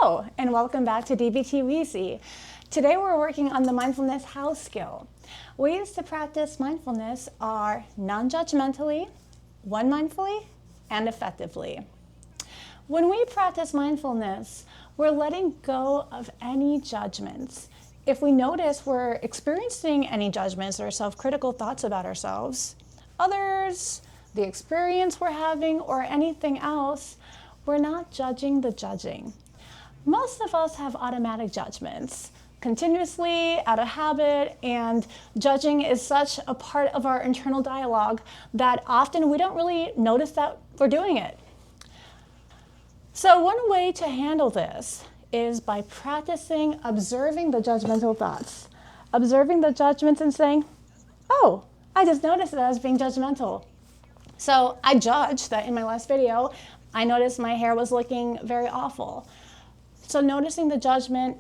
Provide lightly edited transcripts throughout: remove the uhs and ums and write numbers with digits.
Hello, and welcome back to DBT Weezy. Today we're working on the mindfulness house skill. Ways to practice mindfulness are non-judgmentally, one mindfully, and effectively. When we practice mindfulness, we're letting go of any judgments. If we notice we're experiencing any judgments or self-critical thoughts about ourselves, others, the experience we're having, or anything else, we're not judging the judging. Most of us have automatic judgments, continuously, out of habit, and judging is such a part of our internal dialogue that often we don't really notice that we're doing it. So one way to handle this is by practicing observing the judgmental thoughts, observing the judgments and saying, oh, I just noticed that I was being judgmental. So I judged that in my last video, I noticed my hair was looking very awful. So noticing the judgment,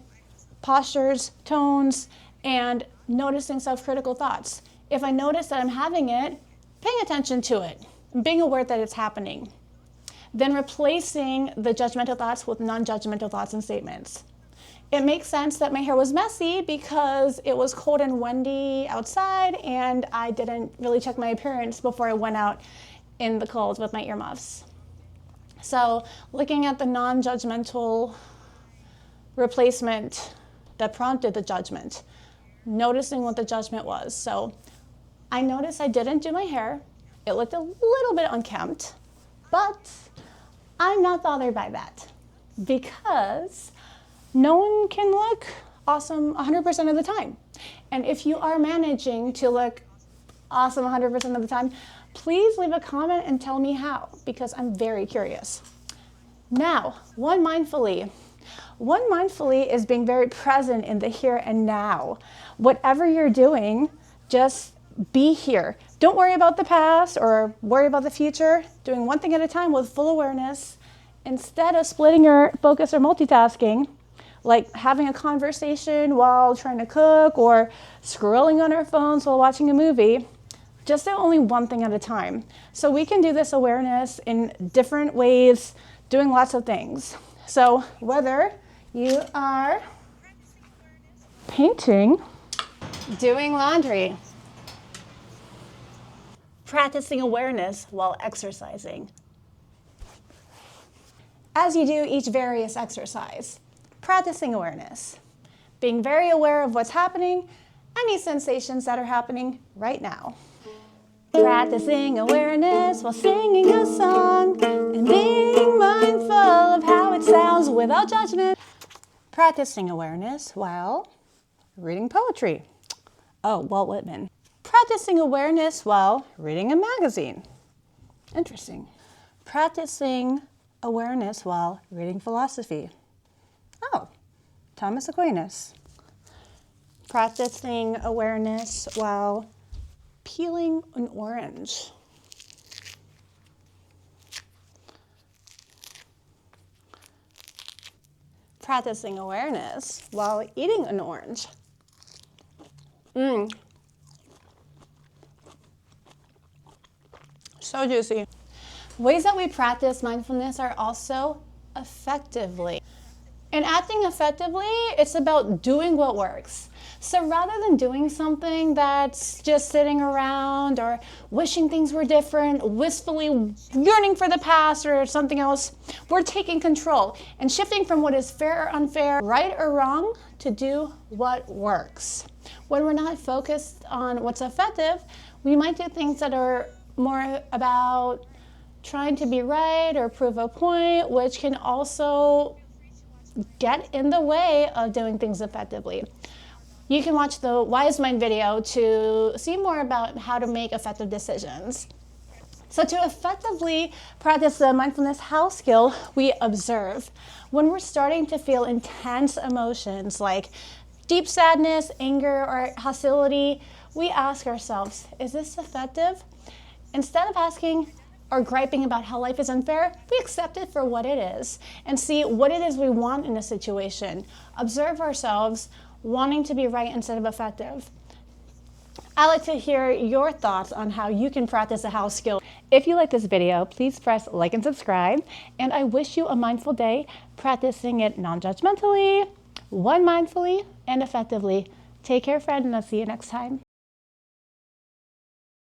postures, tones, and noticing self-critical thoughts. If I notice that I'm having it, paying attention to it, and being aware that it's happening. Then replacing the judgmental thoughts with non-judgmental thoughts and statements. It makes sense that my hair was messy because it was cold and windy outside and I didn't really check my appearance before I went out in the cold with my earmuffs. So looking at the non-judgmental replacement that prompted the judgment, noticing what the judgment was. So I noticed I didn't do my hair. It looked a little bit unkempt, but I'm not bothered by that because no one can look awesome 100% of the time. And if you are managing to look awesome 100% of the time, please leave a comment and tell me how, because I'm very curious. Now, one mindfully. One mindfully is being very present in the here and now. Whatever you're doing, just be here. Don't worry about the past or worry about the future. Doing one thing at a time with full awareness instead of splitting your focus or multitasking, like having a conversation while trying to cook or scrolling on our phones while watching a movie. Just do only one thing at a time. So we can do this awareness in different ways, doing lots of things. So whether you are painting, doing laundry, practicing awareness while exercising. As you do each various exercise, practicing awareness, being very aware of what's happening, any sensations that are happening right now. Practicing awareness while singing a song and being mindful of how it sounds without judgment. Practicing awareness while reading poetry. Oh, Walt Whitman. Practicing awareness while reading a magazine. Interesting. Practicing awareness while reading philosophy. Oh, Thomas Aquinas. Practicing awareness while peeling an orange. Practicing awareness while eating an orange. So juicy. Ways that we practice mindfulness are also effectively. In acting effectively, it's about doing what works. So rather than doing something that's just sitting around or wishing things were different, wistfully yearning for the past or something else, we're taking control and shifting from what is fair or unfair, right or wrong, to do what works. When we're not focused on what's effective, we might do things that are more about trying to be right or prove a point, which can also get in the way of doing things effectively. You can watch the Wise Mind video to see more about how to make effective decisions. So to effectively practice the mindfulness house skill, we observe. When we're starting to feel intense emotions like deep sadness, anger, or hostility, we ask ourselves, is this effective? Instead of asking or griping about how life is unfair, we accept it for what it is and see what it is we want in a situation. Observe ourselves wanting to be right instead of effective. I'd like to hear your thoughts on how you can practice a house skill If you like this video, please press like and subscribe. And I wish you a mindful day, practicing it non-judgmentally, one mindfully, and effectively. Take care, friend, and I'll see you next time.